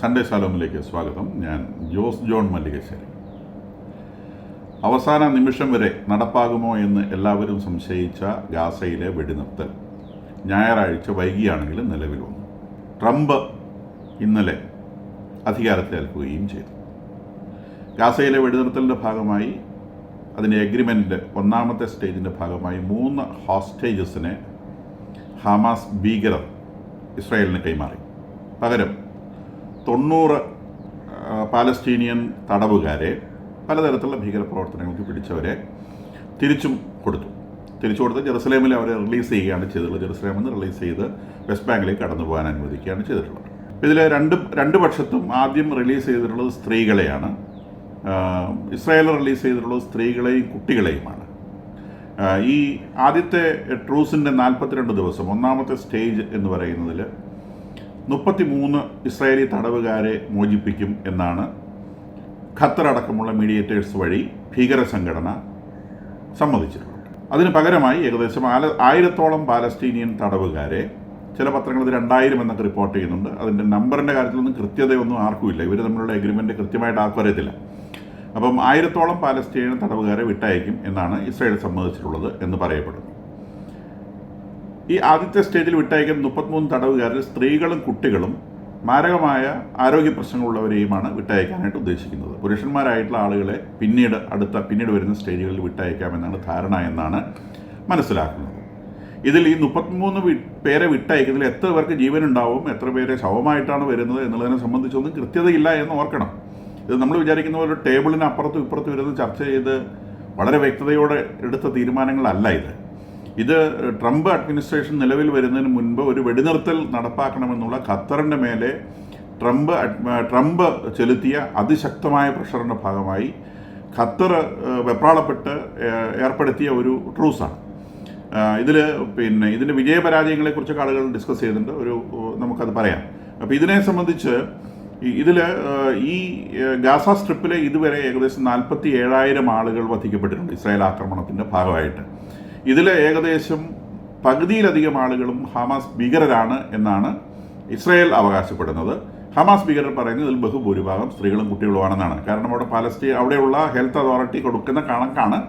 Sunday ശാലോമിലേക്ക് സ്വാഗതം. ഞാൻ Jose John Mallikassery. അവസാന നിമിഷം വരെ നടപ്പാകുമോ എന്ന് എല്ലാവരും സംശയിച്ച ഗാസയിലെ വെടിനിർത്തൽ ഞായറാഴ്ച വൈകിയാണെങ്കിലും നിലവിൽ വന്നു. ട്രംപ് ഇന്നലെ അധികാരത്തിലേൽക്കുകയും ചെയ്തു. ഗാസയിലെ വെടിനിർത്തലിൻ്റെ ഭാഗമായി അതിൻ്റെ എഗ്രിമെൻറ്റ് ഒന്നാമത്തെ സ്റ്റേജിൻ്റെ ഭാഗമായി 3 ഹോസ്റ്റേജസിനെ ഹമാസ് ഭീകരർ ഇസ്രായേലിന് കൈമാറി. പകരം 90 പാലസ്തീനിയൻ തടവുകാരെ പലതരത്തിലുള്ള ഭീകരപ്രവർത്തനങ്ങൾക്ക് പിടിച്ചവരെ തിരിച്ചു കൊടുത്ത് ജെറുസലേമിൽ അവരെ റിലീസ് ചെയ്യുകയാണ് ചെയ്തിട്ടുള്ളത്. ജെറുസലേമിൽ നിന്ന് റിലീസ് ചെയ്ത് വെസ്റ്റ് ബാങ്കിലേക്ക് കടന്നു പോകാൻ അനുവദിക്കുകയാണ് ചെയ്തിട്ടുള്ളത്. ഇതിൽ രണ്ട് പക്ഷത്തും ആദ്യം റിലീസ് ചെയ്തിട്ടുള്ളത് സ്ത്രീകളെയാണ്. ഇസ്രായേൽ റിലീസ് ചെയ്തിട്ടുള്ളത് സ്ത്രീകളെയും കുട്ടികളെയുമാണ്. ഈ ആദ്യത്തെ ട്രൂസിൻ്റെ 42 ദിവസം ഒന്നാമത്തെ സ്റ്റേജ് എന്ന് പറയുന്നതിൽ 33 ഇസ്രായേലി തടവുകാരെ മോചിപ്പിക്കും എന്നാണ് ഖത്തർ അടക്കമുള്ള മീഡിയേറ്റേഴ്സ് വഴി ഭീകര സംഘടന സമ്മതിച്ചിട്ടുള്ളത്. അതിന് പകരമായി ഏകദേശം 1000-ഓളം പാലസ്തീനിയൻ തടവുകാരെ, ചില പത്രങ്ങൾ 2000 എന്നൊക്കെ റിപ്പോർട്ട് ചെയ്യുന്നുണ്ട്. അതിൻ്റെ നമ്പറിൻ്റെ കാര്യത്തിലൊന്നും കൃത്യതയൊന്നും ആർക്കുമില്ല. ഇവർ തമ്മിലുള്ള എഗ്രിമെൻറ്റ് കൃത്യമായിട്ട് ആർക്കും അറിയത്തില്ല. അപ്പം 1000-ഓളം പാലസ്തീനിയൻ തടവുകാരെ വിട്ടയക്കും എന്നാണ് ഇസ്രായേൽ സമ്മതിച്ചിട്ടുള്ളത് എന്ന് പറയപ്പെടുന്നു. ഈ ആദ്യത്തെ സ്റ്റേജിൽ വിട്ടയക്കുന്ന 33 തടവുകാരിൽ സ്ത്രീകളും കുട്ടികളും മാരകമായ ആരോഗ്യ പ്രശ്നങ്ങളുള്ളവരെയുമാണ് വിട്ടയക്കാനായിട്ട് ഉദ്ദേശിക്കുന്നത്. പുരുഷന്മാരായിട്ടുള്ള ആളുകളെ പിന്നീട് വരുന്ന സ്റ്റേജുകളിൽ വിട്ടയക്കാമെന്നാണ് ധാരണ എന്നാണ് മനസ്സിലാക്കുന്നത്. ഇതിൽ ഈ 33 പേരെ വിട്ടയക്കുന്നതിൽ എത്ര പേർക്ക് ജീവനുണ്ടാവും, എത്ര പേരെ ശവമായിട്ടാണ് വരുന്നത് എന്നുള്ളതിനെ സംബന്ധിച്ചൊന്നും കൃത്യതയില്ല എന്ന് ഓർക്കണം. ഇത് നമ്മൾ വിചാരിക്കുന്ന പോലെ ടേബിളിന് അപ്പുറത്തും ഇപ്പുറത്തും ഇരുന്ന് ചർച്ച ചെയ്ത് വളരെ വ്യക്തതയോടെ എടുത്ത തീരുമാനങ്ങളല്ല ഇത് ട്രംപ് അഡ്മിനിസ്ട്രേഷൻ നിലവിൽ വരുന്നതിന് മുൻപ് ഒരു വെടിനിർത്തൽ നടപ്പാക്കണമെന്നുള്ള ഖത്തറിൻ്റെ മേലെ ട്രംപ് ചെലുത്തിയ അതിശക്തമായ പ്രഷറിൻ്റെ ഭാഗമായി ഖത്തർ വെപ്രാളപ്പെട്ട് ഏർപ്പെടുത്തിയ ഒരു ട്രൂസാണ്. ഇതിൻ്റെ വിജയപരാജയങ്ങളെക്കുറിച്ചൊക്കെ ആളുകൾ ഡിസ്കസ് ചെയ്യുന്നുണ്ട്. നമുക്കത് പറയാം. അപ്പോൾ ഇതിനെ സംബന്ധിച്ച് ഈ ഗാസ സ്ട്രിപ്പിലെ ഇതുവരെ ഏകദേശം 47,000 ആളുകൾ വധിക്കപ്പെട്ടിട്ടുണ്ട് ഇസ്രായേൽ ആക്രമണത്തിൻ്റെ ഭാഗമായിട്ട്. ഇതിൽ ഏകദേശം പകുതിയിലധികം ആളുകളും ഹമാസ് ഭീകരരാണ് എന്നാണ് ഇസ്രായേൽ അവകാശപ്പെടുന്നത്. ഹമാസ് ഭീകരർ പറയുന്നത് ഇതിൽ ബഹുഭൂരിഭാഗം സ്ത്രീകളും കുട്ടികളുമാണെന്നാണ്. കാരണം അവിടെയുള്ള ഹെൽത്ത് അതോറിറ്റി കൊടുക്കുന്ന കണക്കാണ്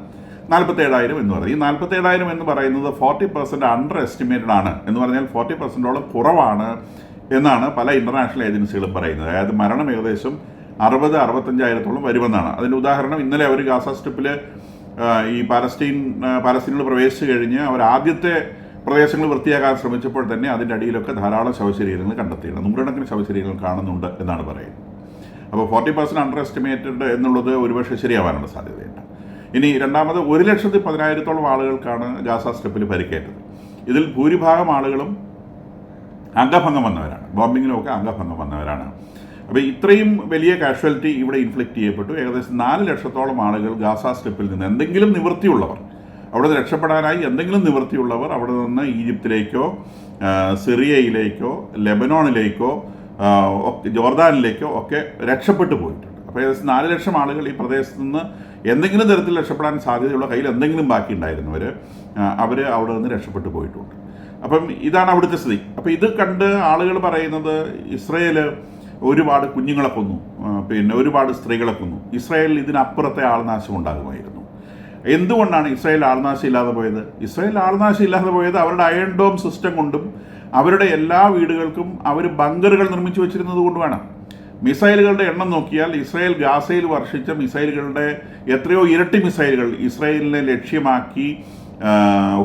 47,000 എന്ന് പറയുന്നത്. ഈ 47,000 എന്ന് പറയുന്നത് 40% അണ്ടർ എസ്റ്റിമേറ്റഡ് ആണ് എന്ന് പറഞ്ഞാൽ 40%ഓളം കുറവാണ് എന്നാണ് പല ഇന്റർനാഷണൽ ഏജൻസികളും പറയുന്നത്. അതായത് മരണം ഏകദേശം 60,000-65,000 വരുമെന്നാണ്. അതിൻ്റെ ഉദാഹരണം, ഇന്നലെ അവർ ഗാസ സ്ട്രിപ്പിൽ ഈ പാലസ്തീനിൽ പ്രവേശിച്ചു കഴിഞ്ഞ് അവർ ആദ്യത്തെ പ്രദേശങ്ങൾ വൃത്തിയാക്കാൻ ശ്രമിച്ചപ്പോൾ തന്നെ അതിൻ്റെ അടിയിലൊക്കെ ധാരാളം ശവശരീരങ്ങൾ കണ്ടെത്തിയിരുന്നു. 100 ശവശരീരങ്ങൾ കാണുന്നുണ്ട് എന്നാണ് പറയുന്നത്. അപ്പോൾ 40% അണ്ടർ എസ്റ്റിമേറ്റഡ് എന്നുള്ളത് ഒരുപക്ഷെ ശരിയാവാനുള്ള സാധ്യതയുണ്ട്. ഇനി രണ്ടാമത് 1,10,000-ഓളം ആളുകൾക്കാണ് ഗാസ സ്ട്രിപ്പിൽ പരിക്കേറ്റത്. ഇതിൽ ഭൂരിഭാഗം ആളുകളും അംഗഭംഗം വന്നവരാണ്. ബോംബിങ്ങിനുമൊക്കെ അംഗഭംഗം വന്നവരാണ്. അപ്പോൾ ഇത്രയും വലിയ കാഷ്വാലിറ്റി ഇവിടെ ഇൻഫ്ലിക്റ്റ് ചെയ്യപ്പെട്ടു. ഏകദേശം 4 ലക്ഷത്തോളം ആളുകൾ ഗാസ സ്ട്രിപ്പിൽ നിന്ന് എന്തെങ്കിലും നിവൃത്തിയുള്ളവർ, അവിടെ നിന്ന് രക്ഷപ്പെടാനായി എന്തെങ്കിലും നിവൃത്തിയുള്ളവർ അവിടെ നിന്ന് ഈജിപ്തിലേക്കോ സിറിയയിലേക്കോ ലെബനോണിലേക്കോ ജോർദാനിലേക്കോ ഒക്കെ രക്ഷപ്പെട്ടു പോയിട്ടുണ്ട്. അപ്പോൾ ഏകദേശം 4 ലക്ഷം ആളുകൾ ഈ പ്രദേശത്ത് നിന്ന് എന്തെങ്കിലും തരത്തിൽ രക്ഷപ്പെടാൻ സാധ്യതയുള്ള, കയ്യിൽ എന്തെങ്കിലും ബാക്കി ഉണ്ടായിരുന്നവർ അവർ അവിടെ നിന്ന് രക്ഷപ്പെട്ടു പോയിട്ടുണ്ട്. അപ്പം ഇതാണ് അവിടുത്തെ സ്ഥിതി. അപ്പോൾ ഇത് കണ്ട് ആളുകൾ പറയുന്നത് ഇസ്രായേൽ ഒരുപാട് കുഞ്ഞുങ്ങളെ കൊന്നു, ഒരുപാട് സ്ത്രീകളെ കൊന്നു. ഇസ്രായേലിൽ ഇതിനപ്പുറത്തെ ആൾനാശം ഉണ്ടാകുമായിരുന്നു. എന്തുകൊണ്ടാണ് ഇസ്രായേൽ ആൾനാശം ഇല്ലാതെ പോയത്? ഇസ്രായേൽ ആൾനാശം ഇല്ലാതെ പോയത് അവരുടെ അയൺ ഡോം സിസ്റ്റം കൊണ്ടും അവരുടെ എല്ലാ വീടുകൾക്കും അവർ ബങ്കറുകൾ നിർമ്മിച്ചു വെച്ചിരുന്നത് കൊണ്ടുമാണ്. മിസൈലുകളുടെ എണ്ണം നോക്കിയാൽ ഇസ്രായേൽ ഗാസയിൽ വർഷിച്ച മിസൈലുകളുടെ എത്രയോ ഇരട്ടി മിസൈലുകൾ ഇസ്രായേലിനെ ലക്ഷ്യമാക്കി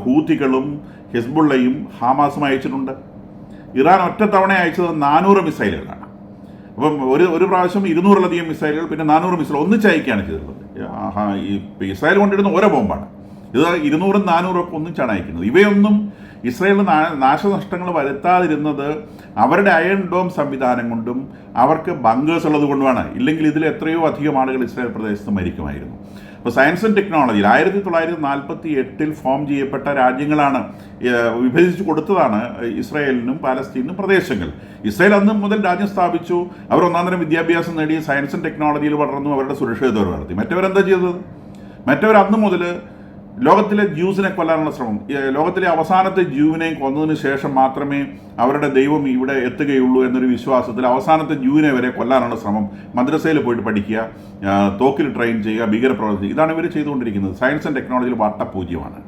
ഹൂത്തികളും ഹിസ്ബുള്ളയും ഹാമാസും അയച്ചിട്ടുണ്ട്. ഇറാൻ ഒറ്റത്തവണ അയച്ചത് 400 മിസൈലുകളാണ്. അപ്പം ഒരു പ്രാവശ്യം 200-ലധികം മിസൈലുകൾ, പിന്നെ 400 മിസൈൽ ഒന്നിച്ചയക്കുകയാണ് ചെയ്തിട്ടുള്ളത്. ഈ ഇസ്രായേൽ കൊണ്ടിടുന്ന ഓരോ ബോംബാണ്. ഇത് 200-ഉം 400-ഉം ഒക്കെ ഒന്നിച്ചാണ് അയക്കുന്നത്. ഇവയൊന്നും ഇസ്രായേലിന് നാശനഷ്ടങ്ങൾ വരുത്താതിരുന്നത് അവരുടെ അയൺ ഡോം സംവിധാനം കൊണ്ടും അവർക്ക് ബങ്കേഴ്സ് ഉള്ളത് കൊണ്ടുമാണ്. ഇല്ലെങ്കിൽ ഇതിൽ എത്രയോ അധികം ആളുകൾ ഇസ്രായേൽ പ്രദേശത്ത് മരിക്കുമായിരുന്നു. അപ്പോൾ സയൻസ് ആൻഡ് ടെക്നോളജിയിൽ 1948 ഫോം ചെയ്യപ്പെട്ട രാജ്യങ്ങളാണ്, വിഭജിച്ചു കൊടുത്തതാണ് ഇസ്രായേലിനും പാലസ്തീനും പ്രദേശങ്ങൾ. ഇസ്രായേൽ അന്ന് മുതൽ രാജ്യം സ്ഥാപിച്ചു. അവർ ഒന്നാന്തരം വിദ്യാഭ്യാസം നേടി, സയൻസ് ആൻഡ് ടെക്നോളജിയിൽ വളർന്നു, അവരുടെ സുരക്ഷിതത്വം വളർത്തി. മറ്റവരെന്താ ചെയ്തത്? മറ്റവർ അന്ന് മുതൽ ലോകത്തിലെ ജ്യൂസിനെ കൊല്ലാനുള്ള ശ്രമം, ലോകത്തിലെ അവസാനത്തെ ജ്യൂവിനെ കൊന്നതിന് ശേഷം മാത്രമേ അവരുടെ ദൈവം ഇവിടെ എത്തുകയുള്ളൂ എന്നൊരു വിശ്വാസത്തിൽ അവസാനത്തെ ജ്യൂവിനെ വരെ കൊല്ലാനുള്ള ശ്രമം, മദ്രസയിൽ പോയിട്ട് പഠിക്കുക, തോക്കിൽ ട്രെയിൻ ചെയ്യുക, ഭീകരപ്രവർത്തി, ഇതാണ് ഇവർ ചെയ്തുകൊണ്ടിരിക്കുന്നത്. സയൻസ് ആൻഡ് ടെക്നോളജിയിൽ വട്ടപൂജ്യമാണ്.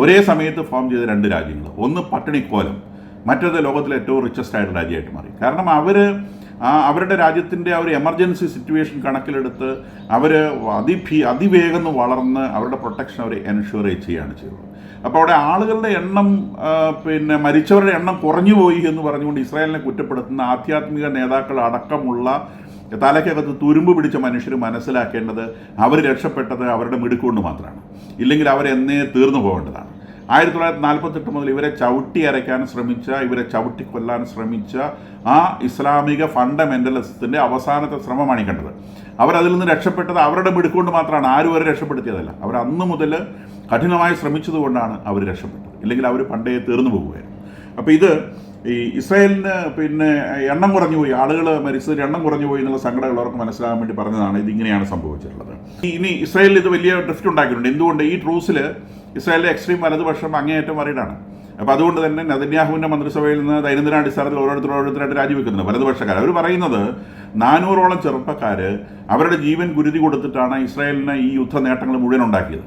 ഒരേ സമയത്ത് ഫോം ചെയ്ത രണ്ട് രാജ്യങ്ങൾ, ഒന്ന് പട്ടിണിക്കോലം, മറ്റേത് ലോകത്തിലെ ഏറ്റവും റിച്ചസ്റ്റ് ആയിട്ടുള്ള രാജ്യമായിട്ട് മാറി. കാരണം അവരുടെ രാജ്യത്തിൻ്റെ ആ ഒരു എമർജൻസി സിറ്റുവേഷൻ കണക്കിലെടുത്ത് അവർ അതിവേഗം വളർന്ന് അവരുടെ പ്രൊട്ടക്ഷൻ അവർ എൻഷുർ ചെയ്യുകയാണ് ചെയ്തത്. അപ്പോൾ അവിടെ ആളുകളുടെ എണ്ണം, മരിച്ചവരുടെ എണ്ണം കുറഞ്ഞു പോയി എന്ന് പറഞ്ഞുകൊണ്ട് ഇസ്രായേലിനെ കുറ്റപ്പെടുത്തുന്ന ആധ്യാത്മിക നേതാക്കൾ അടക്കമുള്ള തലയ്ക്കകത്ത് തുരുമ്പ് പിടിച്ച മനുഷ്യർ മനസ്സിലാക്കേണ്ടത് അവർ രക്ഷപ്പെട്ടത് അവരുടെ മിടുക്കുകൊണ്ട് മാത്രമാണ്, ഇല്ലെങ്കിൽ അവരെന്നേ തീർന്നു പോകേണ്ടതാണ്. 1948 മുതൽ ഇവരെ ചവിട്ടി അരയ്ക്കാൻ ശ്രമിച്ച, ഇവരെ ചവിട്ടി കൊല്ലാൻ ശ്രമിച്ച ആ ഇസ്ലാമിക ഫണ്ടമെൻ്റലിസത്തിൻ്റെ അവസാനത്തെ ശ്രമമാണ് ഈ കണ്ടത്. അവരതിൽ നിന്ന് രക്ഷപ്പെട്ടത് അവരുടെ മിടുക്കൊണ്ട് മാത്രമാണ്, ആരും അവരെ രക്ഷപ്പെടുത്തിയതല്ല. അവർ അന്ന് മുതൽ കഠിനമായി ശ്രമിച്ചതുകൊണ്ടാണ് അവർ രക്ഷപ്പെട്ടത്, ഇല്ലെങ്കിൽ അവർ പണ്ടേ തീർന്നു പോകുകയായിരുന്നു. അപ്പോൾ ഇത് ഈ ഇസ്രായേലിന് എണ്ണം കുറഞ്ഞു പോയി, ആളുകൾ മരിച്ചതിൽ എണ്ണം കുറഞ്ഞു പോയി എന്നുള്ള സങ്കടമുള്ളവർക്ക് മനസ്സിലാകാൻ വേണ്ടി പറഞ്ഞതാണ് ഇതിങ്ങനെയാണ് സംഭവിച്ചിട്ടുള്ളത്. ഇനി ഇസ്രായേലിൽ ഇത് വലിയ ഡ്രിഫ്റ്റ് ഉണ്ടാക്കിയിട്ടുണ്ട്. എന്തുകൊണ്ട്? ഈ ട്രൂസിൽ ഇസ്രായേലിലെ എക്സ്ട്രീം വലതുപക്ഷം അങ്ങേയറ്റം വറിയിടാണ്. അപ്പോൾ അതുകൊണ്ട് തന്നെ നെതന്യാഹുവിൻ്റെ മന്ത്രിസഭയിൽ നിന്ന് ദൈനംദിനാടിസ്ഥാനത്തിൽ ഓരോരുത്തരായിട്ട് രാജിവെക്കുന്നുണ്ട് വലതുപക്ഷക്കാർ. അവർ പറയുന്നത് 400ഓളം ചെറുപ്പക്കാർ അവരുടെ ജീവൻ ഗുരുതി കൊടുത്തിട്ടാണ് ഇസ്രായേലിന് ഈ യുദ്ധ നേട്ടങ്ങൾ മുഴുവൻ ഉണ്ടാക്കിയത്,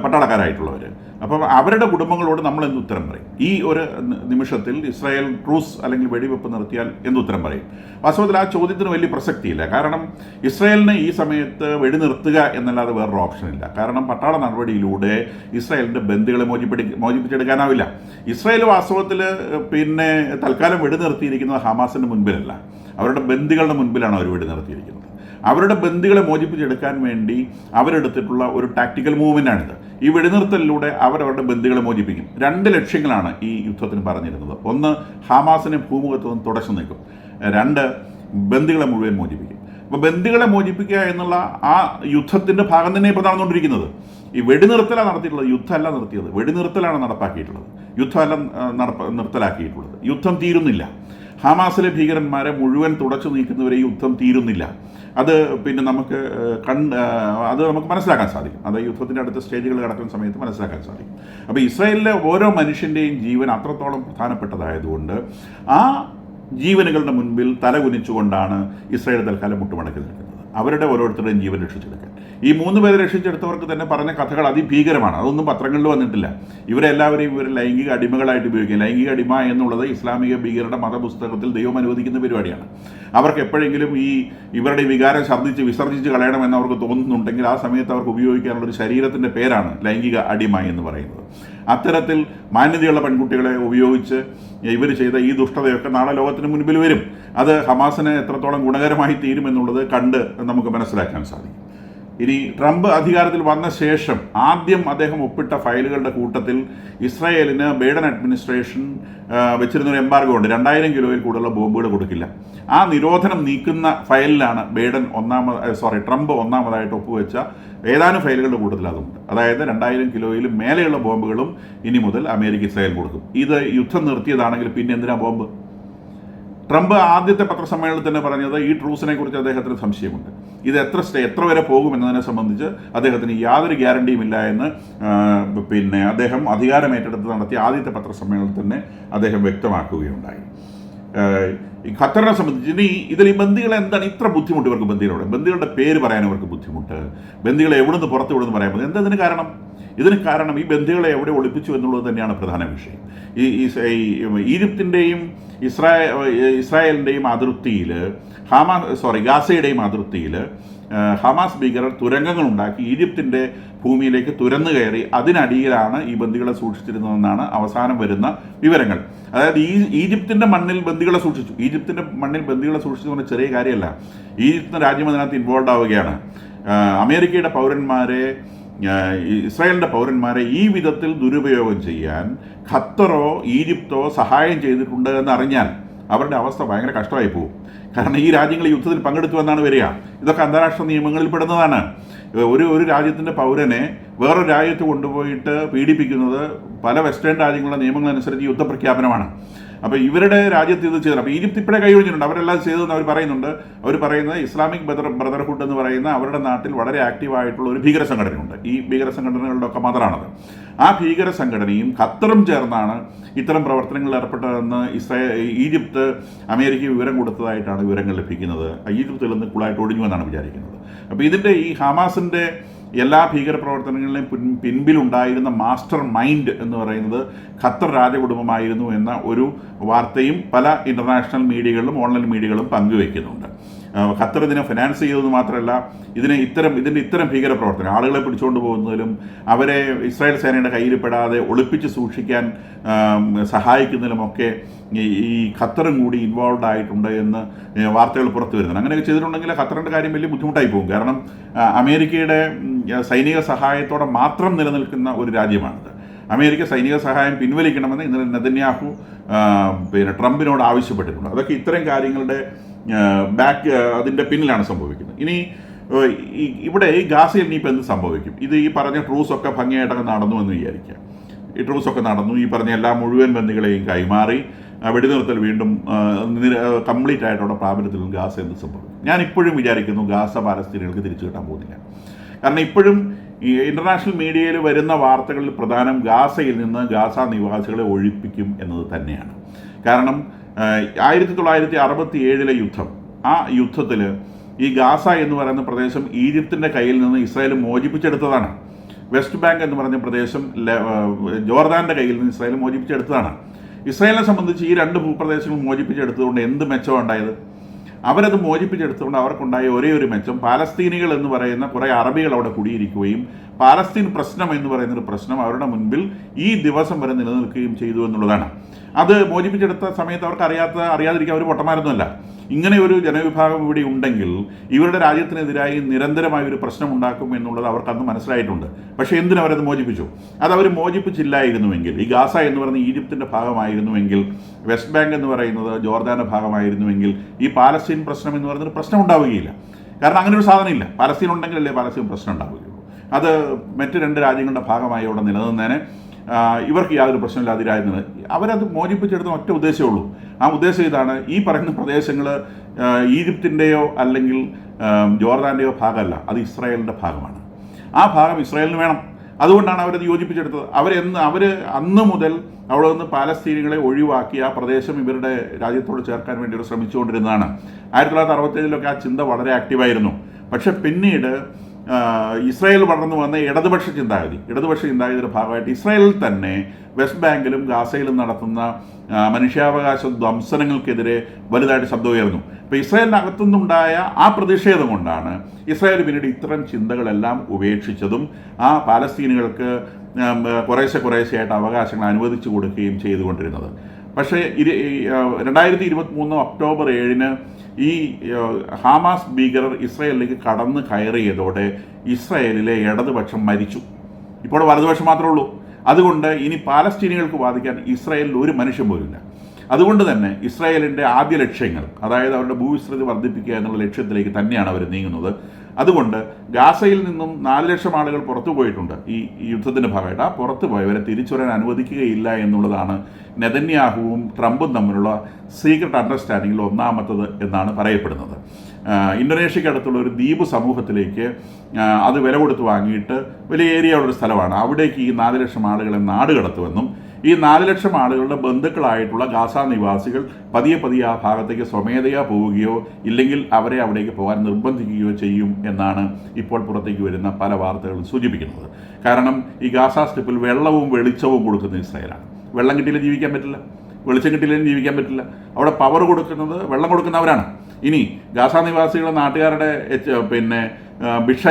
പട്ടാളക്കാരായിട്ടുള്ളവർ. അപ്പം അവരുടെ കുടുംബങ്ങളോട് നമ്മൾ എന്ത് ഉത്തരം പറയും? ഈ ഒരു നിമിഷത്തിൽ ഇസ്രായേൽ ട്രൂസ് അല്ലെങ്കിൽ വെടിവെപ്പ് നിർത്തിയാൽ എന്ത് ഉത്തരം പറയും? വാസ്തവത്തിൽ ആ ചോദ്യത്തിന് വലിയ പ്രസക്തിയില്ല. കാരണം ഇസ്രായേലിന് ഈ സമയത്ത് വെടിനിർത്തുക എന്നല്ലാതെ വേറൊരു ഓപ്ഷനില്ല. കാരണം പട്ടാള നടപടിയിലൂടെ ഇസ്രായേലിൻ്റെ ബന്ദികളെ മോചിപ്പിച്ചെടുക്കാനാവില്ല. ഇസ്രായേൽ വാസ്തവത്തിൽ തൽക്കാലം വെടിനിർത്തിയിരിക്കുന്നത് ഹമാസിൻ്റെ മുൻപിലല്ല, അവരുടെ ബന്ദികളുടെ മുൻപിലാണ് അവർ വെടിനിർത്തിയിരിക്കുന്നത്. അവരുടെ ബന്ദികളെ മോചിപ്പിച്ചെടുക്കാൻ വേണ്ടി അവരെടുത്തിട്ടുള്ള ഒരു ടാക്ടിക്കൽ മൂവ്മെൻ്റാണിത്. ഈ വെടിനിർത്തലിലൂടെ അവരവരുടെ ബന്ദികളെ മോചിപ്പിക്കും. 2 ലക്ഷ്യങ്ങളാണ് ഈ യുദ്ധത്തിന് പറഞ്ഞിരുന്നത്. ഒന്ന്, ഹമാസിനെ ഭൂമുഖത്ത് നിന്ന് തുടച്ചു നീക്കും. 2, ബന്ദികളെ മുഴുവൻ മോചിപ്പിക്കും. അപ്പോൾ ബന്ദികളെ മോചിപ്പിക്കുക എന്നുള്ള ആ യുദ്ധത്തിൻ്റെ ഭാഗം തന്നെ ഇപ്പോൾ നടന്നുകൊണ്ടിരിക്കുന്നത്. ഈ വെടിനിർത്തലാണ് നടത്തിയിട്ടുള്ളത്, യുദ്ധമല്ല നിർത്തിയത്. വെടിനിർത്തലാണ് നടപ്പാക്കിയിട്ടുള്ളത്, യുദ്ധമല്ല നിർത്തലാക്കിയിട്ടുള്ളത്. യുദ്ധം തീരുന്നില്ല. ഹമാസിലെ ഭീകരന്മാരെ മുഴുവൻ തുടച്ചു നീക്കുന്നവരെ ഈ യുദ്ധം തീരുന്നില്ല. അത് നമുക്ക് മനസ്സിലാക്കാൻ സാധിക്കും. അത് യുദ്ധത്തിൻ്റെ അടുത്ത സ്റ്റേജുകൾ കിടക്കുന്ന സമയത്ത് മനസ്സിലാക്കാൻ സാധിക്കും. അപ്പോൾ ഇസ്രായേലിലെ ഓരോ മനുഷ്യൻ്റെയും ജീവൻ അത്രത്തോളം പ്രധാനപ്പെട്ടതായതുകൊണ്ട് ആ ജീവനുകളുടെ മുൻപിൽ തലകുനിച്ചുകൊണ്ടാണ് ഇസ്രായേൽ തൽക്കാലം മുട്ടുമടക്കി നിൽക്കുന്നത്, അവരുടെ ഓരോരുത്തരുടെയും ജീവൻ രക്ഷിച്ചെടുക്കാൻ. ഈ 3 പേരെ രക്ഷിച്ചെടുത്തവർക്ക് തന്നെ പറഞ്ഞ കഥകൾ അതിഭീകരമാണ്. അതൊന്നും പത്രങ്ങളിൽ വന്നിട്ടില്ല. ഇവരെല്ലാവരെയും ഇവർ ലൈംഗിക അടിമകളായിട്ട് ഉപയോഗിക്കുക. ലൈംഗിക അടിമ എന്നുള്ളത് ഇസ്ലാമിക ഭീകരരുടെ മതപുസ്തകത്തിൽ ദൈവം അനുവദിക്കുന്ന പരിപാടിയാണ്. അവർക്ക് എപ്പോഴെങ്കിലും ഇവരുടെ വികാരം വിസർജിച്ച് കളയണമെന്ന് അവർക്ക് തോന്നുന്നുണ്ടെങ്കിൽ ആ സമയത്ത് അവർക്ക് ഉപയോഗിക്കാനുള്ളൊരു ശരീരത്തിൻ്റെ പേരാണ് ലൈംഗിക അടിമ എന്ന് പറയുന്നത്. അത്തരത്തിൽ മാന്യതയുള്ള പെൺകുട്ടികളെ ഉപയോഗിച്ച് ഇവർ ചെയ്ത ഈ ദുഷ്ടതയൊക്കെ നാളെ ലോകത്തിന് മുൻപിൽ വരും. അത് ഹമാസിന് എത്രത്തോളം ഗുണകരമായി തീരുമെന്നുള്ളത് കണ്ട് നമുക്ക് മനസ്സിലാക്കാൻ സാധിക്കും. ഇനി ട്രംപ് അധികാരത്തിൽ വന്ന ശേഷം ആദ്യം അദ്ദേഹം ഒപ്പിട്ട ഫയലുകളുടെ കൂട്ടത്തിൽ ഇസ്രായേലിന് ബൈഡൻ അഡ്മിനിസ്ട്രേഷൻ വെച്ചിരുന്നൊരു എംബാർഗോ ഉണ്ട്. 2000 കിലോയിൽ കൂടുതലുള്ള ബോംബുകൾ കൊടുക്കില്ല. ആ നിരോധനം നീക്കുന്ന ഫയലിലാണ് ട്രംപ് ഒന്നാമതായിട്ട് ഒപ്പുവെച്ച ഏതാനും ഫയലുകളുടെ കൂട്ടത്തിൽ അതുണ്ട്. അതായത് 2000 കിലോയിലും മേലെയുള്ള ബോംബുകളും ഇനി മുതൽ അമേരിക്ക ഇസ്രായേൽ കൊടുക്കും. ഇത് യുദ്ധം നിർത്തിയതാണെങ്കിൽ പിന്നെ എന്തിനാ ബോംബ്? ട്രംപ് ആദ്യത്തെ പത്രസമ്മേളനത്തിൽ തന്നെ പറഞ്ഞത് ഈ ട്രൂസിനെ കുറിച്ച് അദ്ദേഹത്തിന് സംശയമുണ്ട്. ഇത് എത്ര വരെ പോകുമെന്നതിനെ സംബന്ധിച്ച് അദ്ദേഹത്തിന് യാതൊരു ഗ്യാരണ്ടിയും ഇല്ല എന്ന് അദ്ദേഹം അധികാരമേറ്റെടുത്ത് നടത്തിയ ആദ്യത്തെ പത്രസമ്മേളനത്തിൽ തന്നെ അദ്ദേഹം വ്യക്തമാക്കുകയുണ്ടായി. ഈ ഖത്തറിനെ സംബന്ധിച്ച് ഇനി ഇതിൽ ഈ ബന്ദികളെ എന്താണ് ഇത്ര ബുദ്ധിമുട്ട് ഇവർക്ക്? ബന്ദികളുടെ പേര് പറയാൻ ഇവർക്ക് ബുദ്ധിമുട്ട്, ബന്ദികളെ എവിടുന്ന് പുറത്ത് വിടുന്ന് പറയാൻ പറ്റും. എന്താ ഇതിന് കാരണം ഈ ബന്ദികളെ എവിടെ ഒളിപ്പിച്ചു എന്നുള്ളത് തന്നെയാണ് പ്രധാന വിഷയം. ഈജിപ്തിൻ്റെയും ഇസ്രായേലിൻ്റെയും അതിർത്തിയിൽ ഗാസയുടെയും അതിർത്തിയിൽ ഹമാസ് ഭീകരർ തുരങ്കങ്ങളുണ്ടാക്കി ഈജിപ്തിൻ്റെ ഭൂമിയിലേക്ക് തുരന്നു കയറി അതിനടിയിലാണ് ഈ ബന്ദികളെ സൂക്ഷിച്ചിരുന്നതെന്നാണ് അവസാനം വരുന്ന വിവരങ്ങൾ. അതായത് ഈജിപ്തിൻ്റെ മണ്ണിൽ ബന്ദികളെ സൂക്ഷിച്ചു. ഈജിപ്തിൻ്റെ മണ്ണിൽ ബന്ദികളെ സൂക്ഷിച്ചു പറഞ്ഞാൽ ചെറിയ കാര്യമല്ല. ഈജിപ്തിൻ്റെ രാജ്യം അതിനകത്ത് ഇൻവോൾവ് ആവുകയാണ്. അമേരിക്കയുടെ പൗരന്മാരെ, ഇസ്രായേലിൻ്റെ പൗരന്മാരെ ഈ വിധത്തിൽ ദുരുപയോഗം ചെയ്യാൻ ഖത്തറോ ഈജിപ്തോ സഹായം ചെയ്തിട്ടുണ്ട് എന്നറിഞ്ഞാൽ അവരുടെ അവസ്ഥ ഭയങ്കര കഷ്ടമായി പോകും. കാരണം ഈ രാജ്യങ്ങൾ യുദ്ധത്തിൽ പങ്കെടുത്തു എന്നാണ് വരിക. ഇതൊക്കെ അന്താരാഷ്ട്ര നിയമങ്ങളിൽ പെടുന്നതാണ്. ഒരു രാജ്യത്തിൻ്റെ പൗരനെ വേറൊരു രാജ്യത്ത് കൊണ്ടുപോയിട്ട് പീഡിപ്പിക്കുന്നത് പല വെസ്റ്റേൺ രാജ്യങ്ങളുടെ നിയമങ്ങളനുസരിച്ച് യുദ്ധപ്രഖ്യാപനമാണ്. അപ്പോൾ ഇവരുടെ രാജ്യത്ത് ഇത് ചെയ്തത്. അപ്പോൾ ഈജിപ്ത് ഇപ്പോഴേ കൈ ഒഴിഞ്ഞിട്ടുണ്ട്, അവരെല്ലാം ചെയ്തതെന്ന് അവർ പറയുന്നുണ്ട്. അവർ പറയുന്നത് ഇസ്ലാമിക് ബ്രദർഹുഡ് എന്ന് പറയുന്ന അവരുടെ നാട്ടിൽ വളരെ ആക്റ്റീവായിട്ടുള്ള ഒരു ഭീകര സംഘടനയുണ്ട്. ഈ ഭീകര സംഘടനകളുടെ ഒക്കെ മദറാണത്. ആ ഭീകര സംഘടനയും ഖത്തറും ചേർന്നാണ് ഇത്തരം പ്രവർത്തനങ്ങളിൽ ഏർപ്പെട്ടതെന്ന് ഈജിപ്ത് അമേരിക്കയ്ക്ക് വിവരം കൊടുത്തതായിട്ടാണ് വിവരങ്ങൾ ലഭിക്കുന്നത്. ഈജിപ്തിൽ നിന്ന് കൂളായിട്ട് ഒഴിഞ്ഞുവെന്നാണ് വിചാരിക്കുന്നത്. അപ്പോൾ ഇതിൻ്റെ ഈ ഹമാസിൻ്റെ എല്ലാ ഭീകരപ്രവർത്തനങ്ങളിലെയും പിൻപിലുണ്ടായിരുന്ന മാസ്റ്റർ മൈൻഡ് എന്ന് പറയുന്നത് ഖത്തർ രാജകുടുംബമായിരുന്നു എന്ന ഒരു വാർത്തയും പല ഇൻ്റർനാഷണൽ മീഡിയകളിലും ഓൺലൈൻ മീഡിയകളും പങ്കുവയ്ക്കുന്നുണ്ട്. ഖത്തർ ഇതിനെ ഫിനാൻസ് ചെയ്തത് മാത്രമല്ല, ഇതിൻ്റെ ഇത്തരം ഭീകരപ്രവർത്തനം ആളുകളെ പിടിച്ചുകൊണ്ട് പോകുന്നതിലും അവരെ ഇസ്രായേൽ സേനയുടെ കയ്യിൽപ്പെടാതെ ഒളിപ്പിച്ച് സൂക്ഷിക്കാൻ സഹായിക്കുന്നതിലുമൊക്കെ ഈ ഖത്തറും കൂടി ഇൻവോൾവ് ആയിട്ടുണ്ട് എന്ന് വാർത്തകൾ പുറത്തു വരുന്നുണ്ട്. അങ്ങനെയൊക്കെ ചെയ്തിട്ടുണ്ടെങ്കിൽ ഖത്തറിൻ്റെ കാര്യം വലിയ ബുദ്ധിമുട്ടായി പോകും. കാരണം അമേരിക്കയുടെ സൈനിക സഹായത്തോടെ മാത്രം നിലനിൽക്കുന്ന ഒരു രാജ്യമാണിത്. അമേരിക്ക സൈനിക സഹായം പിൻവലിക്കണമെന്ന് ഇന്നലെ നെതന്യാഹു ട്രംപിനോട് ആവശ്യപ്പെട്ടിട്ടുണ്ട്. അതൊക്കെ ഇത്തരം കാര്യങ്ങളുടെ അതിൻ്റെ പിന്നിലാണ് സംഭവിക്കുന്നത്. ഇനി ഇവിടെ ഈ ഗാസയിൽ ഇനിയിപ്പോൾ എന്ത് സംഭവിക്കും? ഇത് ഈ പറഞ്ഞ ട്രൂസൊക്കെ ഭംഗിയായിട്ടൊക്കെ നടന്നു എന്ന് വിചാരിക്കുക. ഈ ട്രൂസൊക്കെ നടന്നു, ഈ പറഞ്ഞ എല്ലാ മുഴുവൻ ബന്ദികളെയും കൈമാറി വെടിനിർത്തൽ വീണ്ടും കംപ്ലീറ്റ് ആയിട്ടവിടെ പ്രാബല്യത്തിൽ നിന്ന് ഗാസ എന്ത് സംഭവിക്കും? ഞാൻ ഇപ്പോഴും വിചാരിക്കുന്നു ഗാസ പാലസ്തീനികൾക്ക് തിരിച്ചു കിട്ടാൻ പോകുന്നില്ല. കാരണം ഇപ്പോഴും ഈ ഇൻ്റർനാഷണൽ മീഡിയയിൽ വരുന്ന വാർത്തകളിൽ പ്രധാനം ഗാസയിൽ നിന്ന് ഗാസ നിവാസികളെ ഒഴിപ്പിക്കും എന്നത് തന്നെയാണ്. കാരണം 1967 യുദ്ധം, ആ യുദ്ധത്തിൽ ഈ ഗാസ എന്ന് പറയുന്ന പ്രദേശം ഈജിപ്തിൻ്റെ കയ്യിൽ നിന്ന് ഇസ്രായേൽ മോചിപ്പിച്ചെടുത്തതാണ്. വെസ്റ്റ് ബാങ്ക് എന്ന് പറഞ്ഞ പ്രദേശം ജോർദാൻ്റെ കയ്യിൽ നിന്ന് ഇസ്രായേൽ മോചിപ്പിച്ചെടുത്തതാണ്. ഇസ്രായേലിനെ സംബന്ധിച്ച് ഈ രണ്ട് ഭൂപ്രദേശങ്ങൾ മോചിപ്പിച്ചെടുത്തതുകൊണ്ട് എന്ത് മെച്ചമാണ് ഉണ്ടായത്? അവരത് മോചിപ്പിച്ചെടുത്തുകൊണ്ട് അവർക്കുണ്ടായ ഒരേ ഒരു മെച്ചം, പാലസ്തീനികൾ എന്ന് പറയുന്ന കുറേ അറബികൾ അവിടെ കുടിയിരിക്കുകയും പാലസ്തീൻ പ്രശ്നം എന്ന് പറയുന്നൊരു പ്രശ്നം അവരുടെ മുൻപിൽ ഈ ദിവസം വരെ നിലനിൽക്കുകയും ചെയ്തു എന്നുള്ളതാണ്. അത് മോചിപ്പിച്ചെടുത്ത സമയത്ത് അവർക്ക് അറിയാതിരിക്കാൻ അവർ പൊട്ടന്മാരൊന്നുമല്ല. ഇങ്ങനെ ഒരു ജനവിഭാഗം ഇവിടെ ഉണ്ടെങ്കിൽ ഇവരുടെ രാജ്യത്തിനെതിരായി നിരന്തരമായ ഒരു പ്രശ്നം ഉണ്ടാക്കും എന്നുള്ളത് അവർക്കന്ന് മനസ്സിലായിട്ടുണ്ട്. പക്ഷേ എന്തിനവരത് മോചിപ്പിച്ചു? അതവർ മോചിപ്പിച്ചില്ലായിരുന്നുവെങ്കിൽ, ഈ ഗാസ എന്ന് പറയുന്ന ഈജിപ്തിൻ്റെ ഭാഗമായിരുന്നുവെങ്കിൽ, വെസ്റ്റ് ബാങ്ക് എന്ന് പറയുന്നത് ജോർദാൻ്റെ ഭാഗമായിരുന്നുവെങ്കിൽ ഈ പാലസ്തീൻ പ്രശ്നം എന്ന് പറയുന്നൊരു പ്രശ്നം ഉണ്ടാവുകയില്ല. കാരണം അങ്ങനെ ഒരു സാധനമില്ല. പാലസ്തീൻ ഉണ്ടെങ്കിലല്ലേ പാലസ്തീൻ പ്രശ്നം ഉണ്ടാവുകയുള്ളൂ. അത് മറ്റ് രണ്ട് രാജ്യങ്ങളുടെ ഭാഗമായി അവിടെ നിലനിന്നേനെ ഇവർക്ക് യാതൊരു പ്രശ്നമില്ലാതിരായിരുന്നത്. അവരത് മോചിപ്പിച്ചെടുത്ത ഒറ്റ ഉദ്ദേശമേ ഉള്ളൂ. ആ ഉദ്ദേശം ഇതാണ്: ഈ പറയുന്ന പ്രദേശങ്ങൾ ഈജിപ്തിൻ്റെയോ അല്ലെങ്കിൽ ജോർദാൻ്റെയോ ഭാഗമല്ല, അത് ഇസ്രായേലിൻ്റെ ഭാഗമാണ്. ആ ഭാഗം ഇസ്രായേലിന് വേണം. അതുകൊണ്ടാണ് അവരത് യോജിപ്പിച്ചെടുത്തത്. അവർ അന്ന് മുതൽ അവിടെ നിന്ന് പാലസ്തീനികളെ ഒഴിവാക്കി ആ പ്രദേശം ഇവരുടെ രാജ്യത്തോട് ചേർക്കാൻ വേണ്ടി അവർ ശ്രമിച്ചുകൊണ്ടിരുന്നതാണ്. 1967 ആ ചിന്ത വളരെ ആക്റ്റീവായിരുന്നു. പക്ഷെ പിന്നീട് ഇസ്രായേൽ വളർന്നു വന്ന ഇടതുപക്ഷ ചിന്താഗതിയുടെ ഭാഗമായിട്ട് ഇസ്രായേലിൽ തന്നെ വെസ്റ്റ് ബാങ്കിലും ഗാസയിലും നടത്തുന്ന മനുഷ്യാവകാശ ധ്വംസനങ്ങൾക്കെതിരെ വലുതായിട്ട് ശബ്ദം ഉയർന്നു. അപ്പോൾ ഇസ്രായേലിനകത്തുനിന്നുണ്ടായ ആ പ്രതിഷേധം കൊണ്ടാണ് ഇസ്രായേൽ പിന്നീട് ഇത്തരം ചിന്തകളെല്ലാം ഉപേക്ഷിച്ചതും ആ പാലസ്തീനുകൾക്ക് കുറേശ്ശെയായിട്ട് അവകാശങ്ങൾ അനുവദിച്ചു കൊടുക്കുകയും ചെയ്തുകൊണ്ടിരുന്നത്. പക്ഷേ 2023 ഒക്ടോബർ 7 ഈ ഹമാസ് ഭീകരർ ഇസ്രായേലിലേക്ക് കടന്ന് കയറിയതോടെ ഇസ്രായേലിലെ ഇടതുപക്ഷം മരിച്ചു. ഇപ്പോൾ വലതുപക്ഷം മാത്രമേ ഉള്ളൂ. അതുകൊണ്ട് ഇനി പാലസ്തീനികൾക്ക് ബാധിക്കാൻ ഇസ്രായേലിൽ ഒരു മനുഷ്യൻ പോലുമില്ല. അതുകൊണ്ട് തന്നെ ഇസ്രായേലിൻ്റെ ആദ്യ ലക്ഷ്യങ്ങൾ, അതായത് അവരുടെ ഭൂവിസ്തൃതി വർദ്ധിപ്പിക്കുക എന്നുള്ള ലക്ഷ്യത്തിലേക്ക് തന്നെയാണ് അവർ നീങ്ങുന്നത്. അതുകൊണ്ട് ഗാസയിൽ നിന്നും 4 ലക്ഷം ആളുകൾ പുറത്തു പോയിട്ടുണ്ട് ഈ യുദ്ധത്തിൻ്റെ ഭാഗമായിട്ട്. ആ പുറത്തു പോയവരെ തിരിച്ചു വരാൻ അനുവദിക്കുകയില്ല എന്നുള്ളതാണ് നെതന്യാഹുവും ട്രംപും തമ്മിലുള്ള സീക്രട്ട് അണ്ടർസ്റ്റാൻഡിങ്ങിൽ ഒന്നാമത്തത് എന്നാണ് പറയപ്പെടുന്നത്. ഇന്തോനേഷ്യക്കടുത്തുള്ള ഒരു ദ്വീപ് സമൂഹത്തിലേക്ക് അത് വില കൊടുത്ത് വാങ്ങിയിട്ട് വലിയ ഏരിയയുള്ളൊരു സ്ഥലമാണ്. അവിടേക്ക് ഈ 4 ലക്ഷം ആളുകളെ നാട് കടത്തുമെന്നും ഈ 4 ലക്ഷം ആളുകളുടെ ബന്ധുക്കളായിട്ടുള്ള ഗാസ നിവാസികൾ പതിയെ ആ ഭാഗത്തേക്ക് സ്വമേധയാ പോവുകയോ ഇല്ലെങ്കിൽ അവരെ അവിടേക്ക് പോകാൻ നിർബന്ധിക്കുകയോ ചെയ്യും എന്നാണ് ഇപ്പോൾ പുറത്തേക്ക് വരുന്ന പല വാർത്തകളും സൂചിപ്പിക്കുന്നത്. കാരണം ഈ ഗാസ സ്ട്രിപ്പിൽ വെള്ളവും വെളിച്ചവും കൊടുക്കുന്ന ഇസ്രായേലാണ്. വെള്ളം കിട്ടിയില്ല ജീവിക്കാൻ പറ്റില്ല, വെളിച്ചം കിട്ടിയില്ലെങ്കിൽ ജീവിക്കാൻ പറ്റില്ല. അവിടെ പവർ കൊടുക്കുന്നത്, വെള്ളം കൊടുക്കുന്നവരാണ്. ഇനി ഗാസ നിവാസികളെ നാട്ടുകാരുടെ ഭിക്ഷ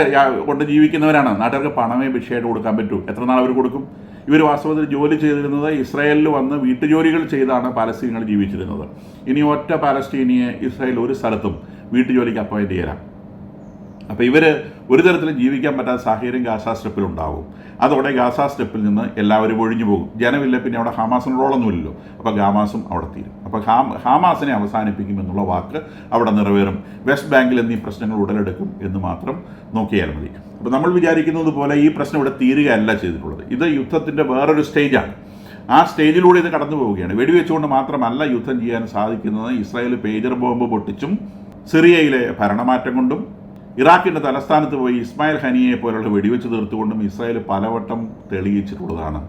കൊണ്ട് ജീവിക്കുന്നവരാണ്. നാട്ടുകാർക്ക് പണമേ ഭിക്ഷയായിട്ട് കൊടുക്കാൻ പറ്റൂ. എത്ര നാൾ അവർ കൊടുക്കും? ഇവർ വാസ്തവത്തിൽ ജോലി ചെയ്തിരുന്നത് ഇസ്രായേലിൽ വന്ന് വീട്ടുജോലികൾ ചെയ്താണ് പാലസ്തീനികൾ ജീവിച്ചിരുന്നത്. ഇനി ഒറ്റ പാലസ്തീനിയെ ഇസ്രായേൽ ഒരു സ്ഥലത്തും വീട്ടുജോലിക്ക് അപ്പോയിൻ്റ് ചെയ്യാം. അപ്പോൾ ഇവർ ഒരു തരത്തിലും ജീവിക്കാൻ പറ്റാത്ത സാഹചര്യം ഗാസ സ്ട്രിപ്പിലുണ്ടാവും. അതോടെ ഗാസ സ്ട്രിപ്പിൽ നിന്ന് എല്ലാവരും ഒഴിഞ്ഞു പോകും. ജനമില്ല, പിന്നെ അവിടെ ഹമാസിന് റോളൊന്നുമില്ലല്ലോ. അപ്പോൾ ഗാമാസും അവിടെ തീരും. അപ്പോൾ ഹമാസിനെ അവസാനിപ്പിക്കുമെന്നുള്ള വാക്ക് അവിടെ നിറവേറും. വെസ്റ്റ് ബാങ്കിൽ എന്നീ പ്രശ്നങ്ങൾ ഉടലെടുക്കും എന്ന് മാത്രം നോക്കിയാൽ മതി. അപ്പോൾ നമ്മൾ വിചാരിക്കുന്നത് പോലെ ഈ പ്രശ്നം ഇവിടെ തീരുകയല്ല ചെയ്തിട്ടുള്ളത്. ഇത് യുദ്ധത്തിൻ്റെ വേറൊരു സ്റ്റേജാണ്. ആ സ്റ്റേജിലൂടെ ഇത് കടന്നു പോവുകയാണ്. വെടിവെച്ചുകൊണ്ട് മാത്രമല്ല യുദ്ധം ചെയ്യാൻ സാധിക്കുന്നത്. ഇസ്രായേൽ പേജർ ബോംബ് പൊട്ടിച്ചും സിറിയയിലെ ഭരണമാറ്റം കൊണ്ടും ഇറാഖിൻ്റെ തലസ്ഥാനത്ത് പോയി ഇസ്മായിൽ ഹനിയെ പോലുള്ള വെടിവെച്ച് തീർത്തുകൊണ്ടും ഇസ്രായേൽ പലവട്ടം തെളിയിച്ചിട്ടുള്ളതാണ്.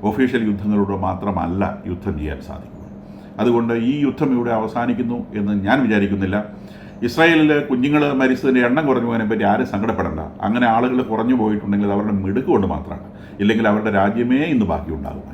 ഒഫീഷ്യൽ യുദ്ധങ്ങളിലൂടെ മാത്രമല്ല യുദ്ധം ചെയ്യാൻ സാധിക്കുക. അതുകൊണ്ട് ഈ യുദ്ധം ഇവിടെ അവസാനിക്കുന്നു എന്ന് ഞാൻ വിചാരിക്കുന്നില്ല. ഇസ്രായേലിൽ കുഞ്ഞുങ്ങൾ മരിച്ചതിൻ്റെ എണ്ണം കുറഞ്ഞു പോയതിനെ പറ്റി ആരും സങ്കടപ്പെടേണ്ട. അങ്ങനെ ആളുകൾ കുറഞ്ഞു പോയിട്ടുണ്ടെങ്കിൽ അവരുടെ മിടുക്ക് കൊണ്ട് മാത്രമാണ്. ഇല്ലെങ്കിൽ അവരുടെ രാജ്യമേ ഇന്ന് ബാക്കി ഉണ്ടാകും.